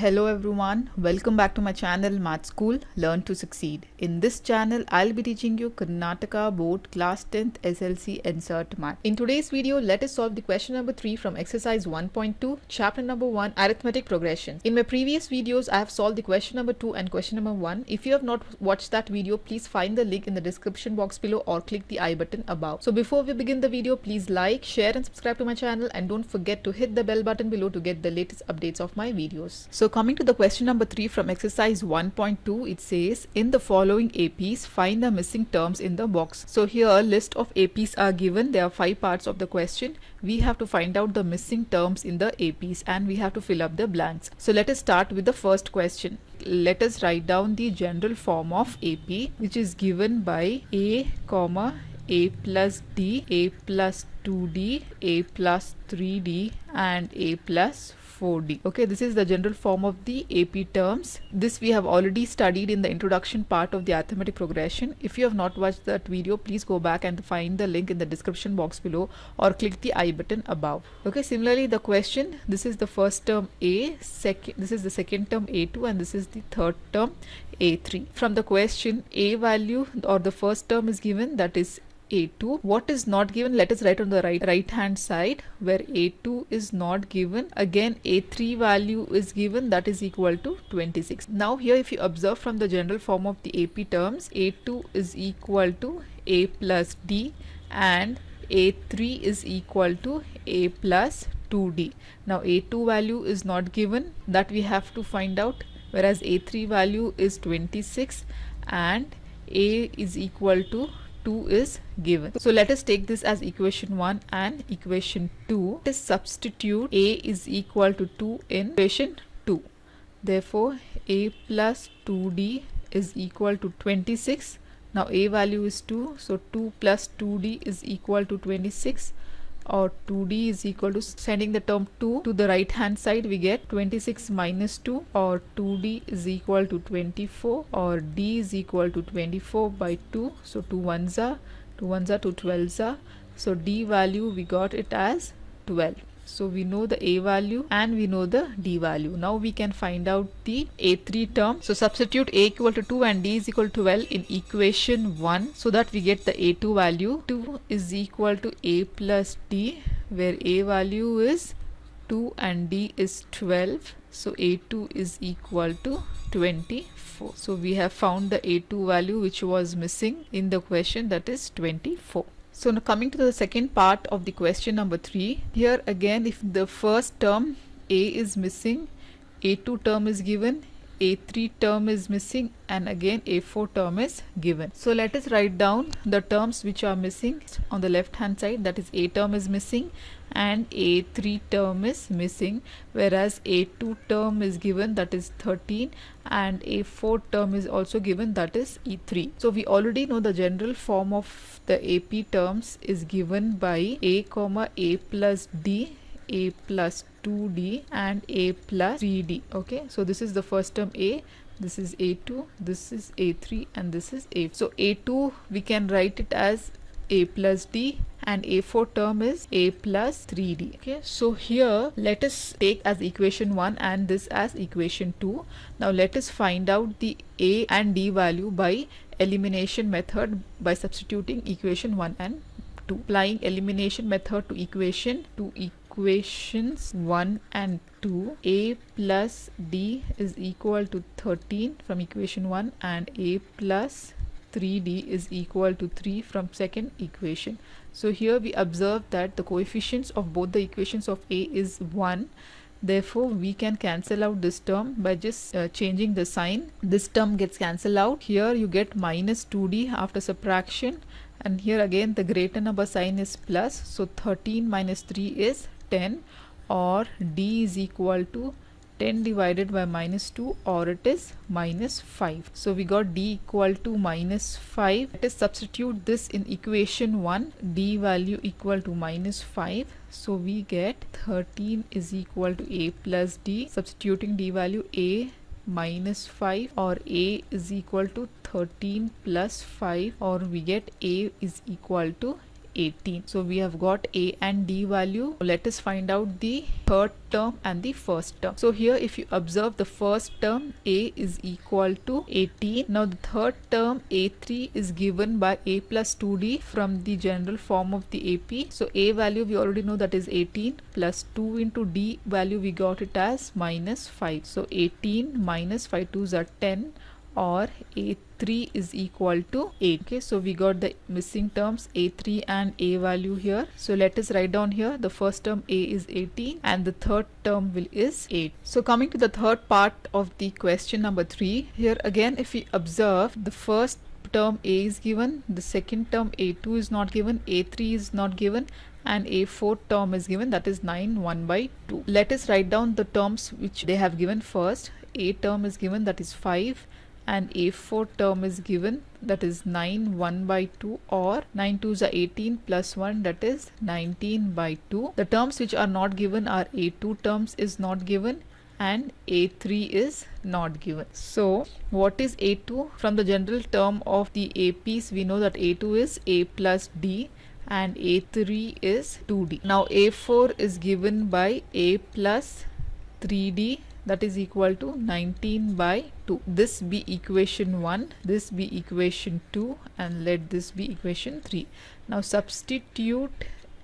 Hello everyone, welcome back to my channel Math School Learn to Succeed. In this channel, I'll be teaching you Karnataka Board Class 10th SLC Insert Math. In today's video, let us solve the question number 3 from exercise 1.2, chapter number 1, Arithmetic Progression. In my previous videos, I have solved the question number 2 and question number 1. If you have not watched that video, please find the link in the description box below or click the I button above. So before we begin the video, please like, share and subscribe to my channel, and don't forget to hit the bell button below to get the latest updates of my videos. So coming to the question number 3 from exercise 1.2, it says, in the following APs, find the missing terms in the box. So here a list of APs are given. There are 5 parts of the question. We have to find out the missing terms in the APs and we have to fill up the blanks. So let us start with the first question. Let us write down the general form of AP, which is given by A, A plus D, A plus 2D, A plus 3D and A plus 4D. Okay, this is the general form of the AP terms. This we have already studied in the introduction part of the arithmetic progression. If you have not watched that video, please go back and find the link in the description box below or click the I button above. Okay, similarly the question, this is the first term A, this is the second term A2 and this is the third term A3. From the question, A value or the first term is given, that is A2. What is not given? Let us write on the right hand side where A2 is not given. Again A3 value is given, that is equal to 26. Now here if you observe from the general form of the AP terms, A2 is equal to A plus D and A3 is equal to A plus 2D. Now A2 value is not given, that we have to find out, whereas A3 value is 26 and A is equal to 2 is given. So let us take this as equation 1 and equation 2. Let us substitute A is equal to 2 in equation 2. Therefore A plus 2D is equal to 26. Now A value is 2, so 2 plus 2D is equal to 26, or 2D is equal to, sending the term 2 to the right hand side, we get 26 minus 2, or 2D is equal to 24, or D is equal to 24 by 2, so 2 ones are 2 12s are, so D value we got it as 12. So we know the A value and we know the D value. Now we can find out the A3 term. So substitute A equal to 2 and D is equal to 12 in equation 1 so that we get the A2 value. 2 is equal to A plus D, where A value is 2 and D is 12. So A2 is equal to 24. So we have found the A2 value which was missing in the question, that is 24. So now coming to the second part of the question number 3, here again if the first term A is missing, A2 term is given, A3 term is missing and again A4 term is given. So let us write down the terms which are missing on the left hand side, that is A term is missing and A3 term is missing, whereas A2 term is given, that is 13, and A4 term is also given, that is E3. So we already know the general form of the AP terms is given by A, A plus D, A plus 2D and A plus 3D. Okay, so this is the first term A, this is A2, this is A3 and this is A. So A2 we can write it as A plus D and A4 term is A plus 3D. Okay, so here let us take as equation 1 and this as equation 2. Now let us find out the A and D value by elimination method by substituting equation 1 and 2. Applying elimination method to equations 1 and 2, A plus D is equal to 13 from equation 1 and A plus 3D is equal to 3 from second equation. So here we observe that the coefficients of both the equations of A is 1. Therefore we can cancel out this term by just changing the sign. This term gets cancelled out. Here you get minus 2D after subtraction, and here again the greater number sign is plus, so 13 minus 3 is 10, or D is equal to 10 divided by minus 2, or it is minus 5. So we got D equal to minus 5. Let us substitute this in equation 1, D value equal to minus 5. So we get 13 is equal to A plus D. Substituting D value, A minus 5, or A is equal to 13 plus 5, or we get A is equal to 18. So we have got A and D value. Let us find out the third term and the first term. So here if you observe the first term, A is equal to 18. Now the third term, A3, is given by A plus 2D from the general form of the AP. So A value we already know, that is 18, plus 2 into D value we got it as minus 5. So 18 minus 5 2s are 10, or A3 is equal to 8. Okay, so we got the missing terms A3 and A value here. So let us write down here, the first term A is 18 and the third term is 8. So coming to the third part of the question number 3, here again if we observe, the first term A is given, the second term A2 is not given, A3 is not given, and A4 term is given, that is 9 1 by 2. Let us write down the terms which they have given first. A term is given, that is 5, and A4 term is given, that is 9 1 by 2, or 9 2s are 18 plus 1, that is 19 by 2. The terms which are not given are A2 terms is not given and A3 is not given. So what is A2? From the general term of the APs we know that A2 is A plus D and A3 is 2D. Now A4 is given by A plus 3D, that is equal to 19 by 2. This be equation 1, this be equation 2, and let this be equation 3. Now substitute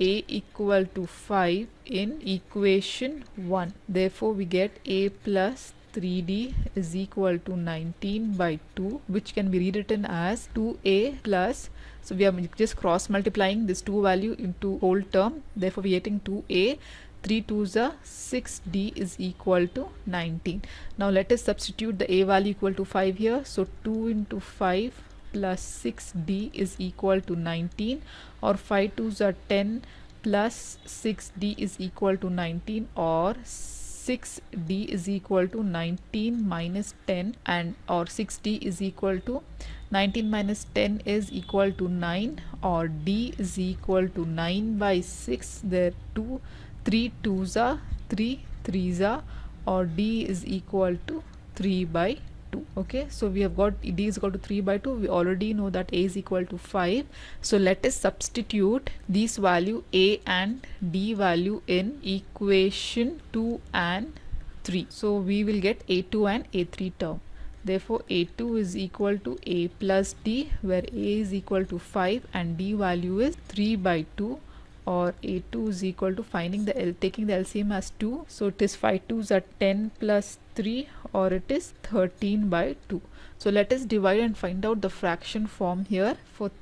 A equal to 5 in equation 1. Therefore we get A plus 3D is equal to 19 by 2, which can be rewritten as 2A plus, so we are just cross multiplying this 2 value into whole term, therefore we are getting 2A, 3 2s are 6D is equal to 19. Now let us substitute the A value equal to 5 here. So 2 into 5 plus 6D is equal to 19, or 5 2s are 10 plus 6D is equal to 19, or 6D is equal to 19 minus 10, and or 6D is equal to 19 minus 10 is equal to 9, or D is equal to 9 by 6. There 2 3 2s are 3 3s are, or D is equal to 3 by 2. Okay, so we have got D is equal to 3 by 2. We already know that A is equal to 5. So let us substitute these value A and D value in equation 2 and 3. So we will get A2 and A3 term. Therefore A2 is equal to A plus D, where A is equal to 5 and D value is 3 by 2, or A2 is equal to, finding the taking the LCM as 2, so it is 5 2s are 10 plus 3, or it is 13 by 2. So let us divide and find out the fraction form here for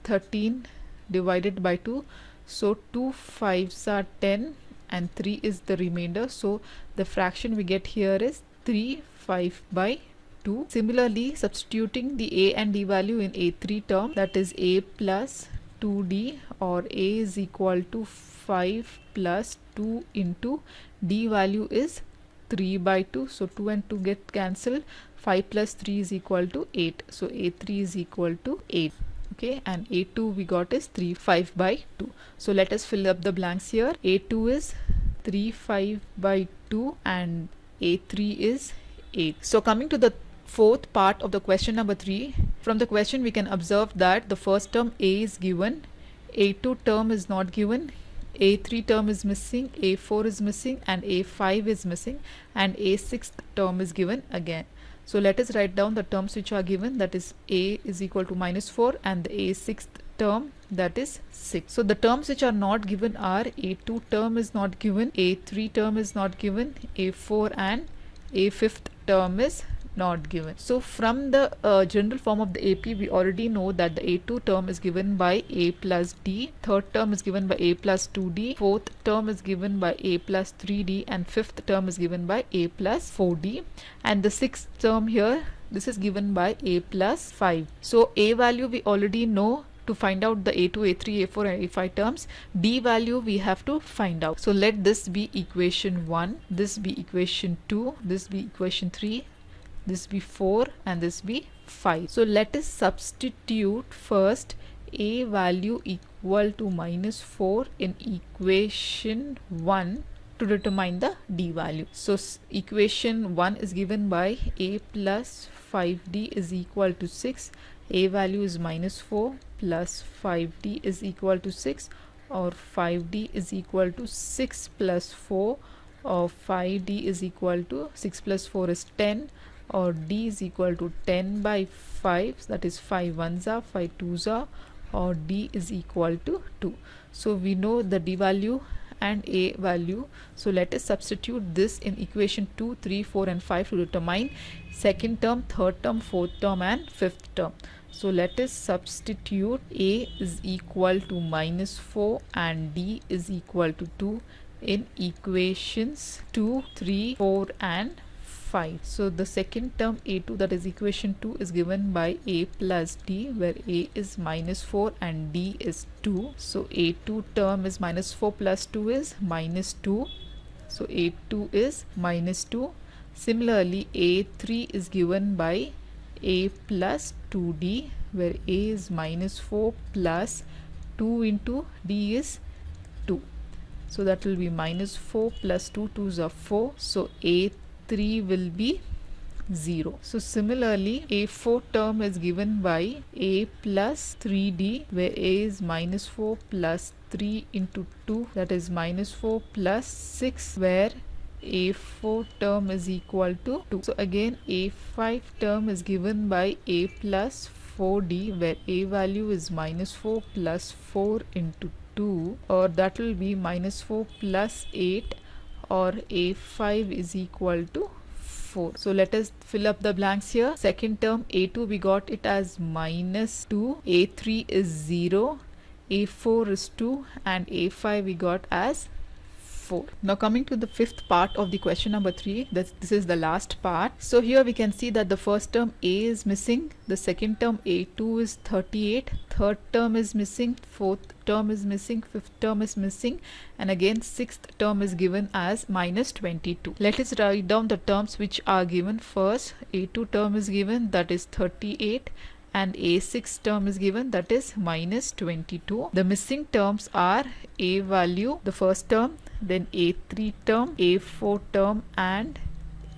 13 divided by 2. So 2 5s are 10 and 3 is the remainder, so the fraction we get here is 3 5 by 2. Similarly, substituting the A and D value in A3 term, that is A plus 2D, or A is equal to 5 plus 2 into D value is 3 by 2. So 2 and 2 get cancelled. 5 plus 3 is equal to 8. So A3 is equal to 8. Okay, and A2 we got is 3 5 by 2. So let us fill up the blanks here. A2 is 3 5 by 2 and A3 is 8. So coming to the fourth part of the question number 3, from the question we can observe that the first term A is given, A2 term is not given, A3 term is missing, A4 is missing, and A5 is missing, and A6 term is given again. So let us write down the terms which are given, that is A is equal to minus 4 and the A6th term, that is 6. So the terms which are not given are A2 term is not given, A3 term is not given, A4 and A5th term is not given. So from the general form of the AP we already know that the A2 term is given by A plus D, third term is given by A plus 2D, fourth term is given by A plus 3D, and fifth term is given by A plus 4D, and the sixth term here, this is given by A plus 5. So A value we already know. To find out the A2, A3, A4 and A5 terms, D value we have to find out. So let this be equation 1, this be equation 2, this be equation 3, this be 4, and this be 5. So let us substitute first A value equal to minus 4 in equation 1 to determine the D value. So equation 1 is given by A plus 5D is equal to 6. A value is minus 4 plus 5d is equal to 6, or 5d is equal to 6 plus 4, or 5d is equal to 6 plus 4 is 10, or d is equal to 10 by 5, that is 5 ones are 5 twos are, or d is equal to 2. So we know the d value and a value. So let us substitute this in equation 2, 3, 4 and 5 to determine second term, third term, fourth term and fifth term. So let us substitute a is equal to minus 4 and d is equal to 2 in equations 2, 3, 4 and 5. So the second term a2, that is equation 2, is given by a plus d, where a is minus 4 and d is 2. So a2 term is minus 4 plus 2 is minus 2. So a2 is minus 2. Similarly, a3 is given by a plus 2d, where a is minus 4 plus 2 into d is 2. So that will be minus 4 plus 2, 2s are 4. So a3 will be 0. So similarly, a4 term is given by a plus 3d, where a is minus 4 plus 3 into 2, that is minus 4 plus 6, where a4 term is equal to 2. So again, a5 term is given by a plus 4d, where a value is minus 4 plus 4 into 2, or that will be minus 4 plus 8, or a5 is equal to 4. So let us fill up the blanks here. Second term a2 we got it as minus 2, a3 is 0, a4 is 2 and a5 we got as 4. Now coming to the fifth part of the question number 3, this is the last part. So here we can see that the first term a is missing, the second term a2 is 38, third term is missing, fourth term is missing, fifth term is missing, and again sixth term is given as minus 22. Let us write down the terms which are given first. A2 term is given, that is 38, and a6 term is given, that is minus 22. The missing terms are a value, the first term, then a3 term, a4 term and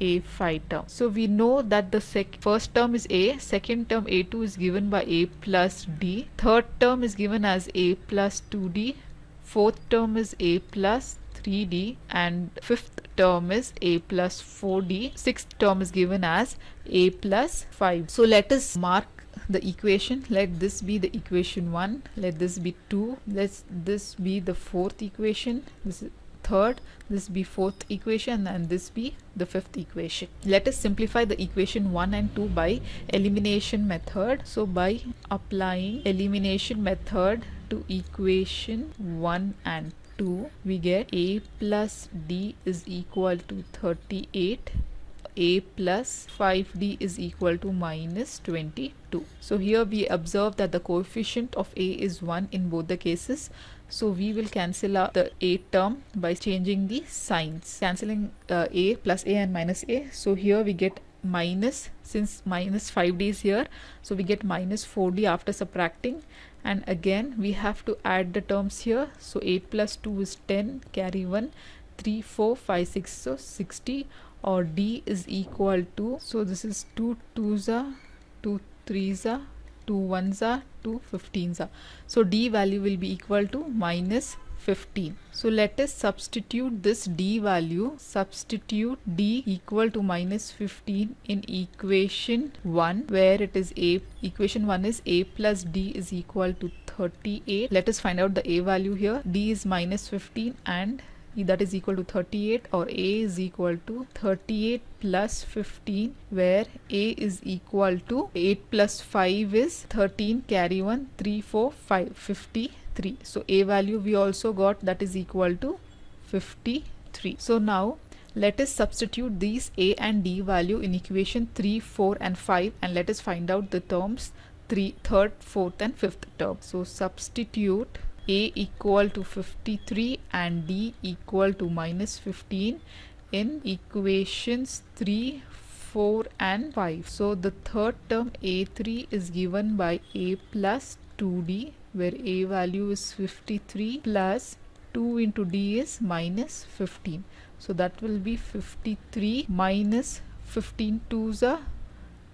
a5 term. So we know that the first term is a, second term a2 is given by a plus d, third term is given as a plus 2d, fourth term is a plus 3d, and fifth term is a plus 4d, sixth term is given as a plus 5. So let us mark the equation. Let this be the equation 1, let this be 2, let this be the fourth equation, this is third, this be fourth equation, and this be the fifth equation. Let us simplify the equation 1 and 2 by elimination method. So by applying elimination method to equation 1 and 2, we get a plus d is equal to 38, a plus 5d is equal to minus 22. So here we observe that the coefficient of a is 1 in both the cases. So we will cancel out the a term by changing the signs, cancelling a plus a and minus a. So here we get minus, since minus 5d is here, so we get minus 4d after subtracting, and again we have to add the terms here. So 8 plus 2 is 10, carry 1, 3, 4, 5, 6, so 60, or d is equal to, so this is 2 2s are 2 3s are 2 1s are 2 15s are, so d value will be equal to minus 15. So let us substitute this d value, substitute d equal to minus 15 in equation 1, where it is a, equation 1 is a plus d is equal to 38. Let us find out the a value here. D is minus 15 and that is equal to 38, or a is equal to 38 plus 15, where a is equal to 8 plus 5 is 13, carry 1, 3 4 5, 53. So a value we also got, that is equal to 53. So now let us substitute these a and d value in equation 3, 4 and 5, and let us find out the terms third, fourth and fifth term. So substitute a equal to 53 and d equal to minus 15 in equations 3, 4 and 5. So the third term a3 is given by a plus 2d, where a value is 53 plus 2 into d is minus 15. So that will be 53 minus 15 2s are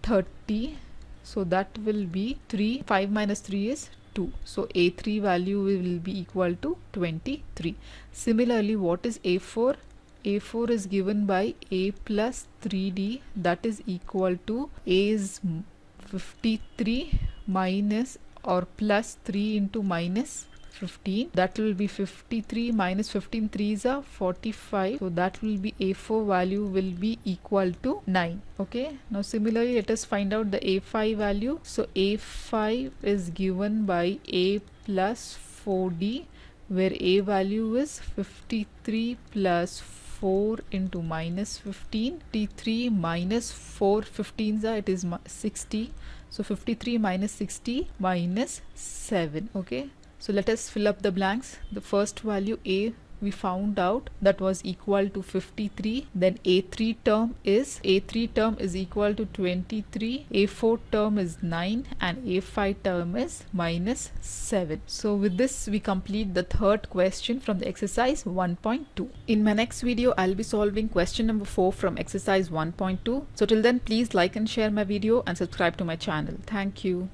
30. So that will be 3, 5 minus 3 is 2. 2. So A3 value will be equal to 23. Similarly, what is A4? A4 is given by A plus 3D, that is equal to A is 53 minus or plus 3 into minus 15, that will be 53 minus 15 3s are 45, so that will be A4 value will be equal to 9. Okay, now similarly let us find out the A5 value. So A5 is given by A plus 4D, where A value is 53 plus 4 into minus 15. 53 minus 4 15s are, it is 60, so 53 minus 60 minus 7. Okay, so let us fill up the blanks. The first value A we found out, that was equal to 53. Then A3 term is equal to 23. A4 term is 9 and A5 term is minus 7. So with this we complete the third question from the exercise 1.2. In my next video I'll be solving question number 4 from exercise 1.2. So till then, please like and share my video and subscribe to my channel. Thank you.